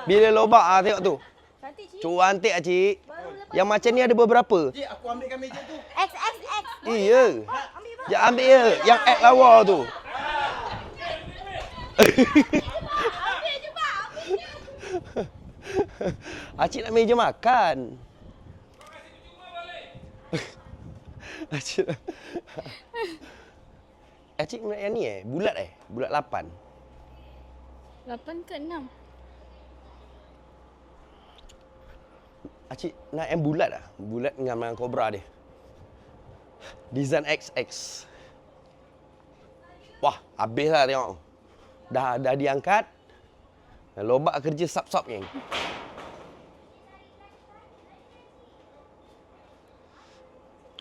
Bila lobak tengok tu. Cantik, Cik. Cantik cik. Yang macam ni ada beberapa. Cik, aku ambilkan meja tu. X. Iya. Ambil bang. Ya ambil je. Yang X lawa tu. Ambil je bang. Acik nak meja makan. Acik nak... Acik nak yang ni bulat Bulat 8. 8 ke 6? Acik nak yang bulat lah. Bulat dengan Cobra dia. Design XX. Wah, habis lah tengok. Dah diangkat. Lobak kerja sap-sap geng.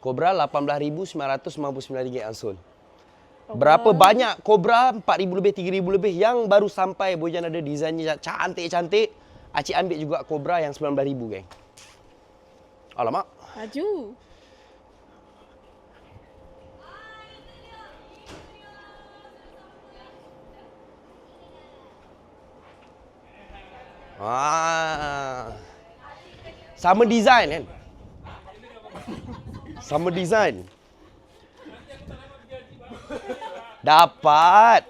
Cobra RM18,999 Ansul. Berapa banyak Cobra? 4,000 lebih, 3,000 lebih. Yang baru sampai Bojan ada desainnya cantik-cantik. Acik ambil juga Cobra yang RM19,000 geng. Alamak. Laju. Sama design kan? Sama design. Dapat.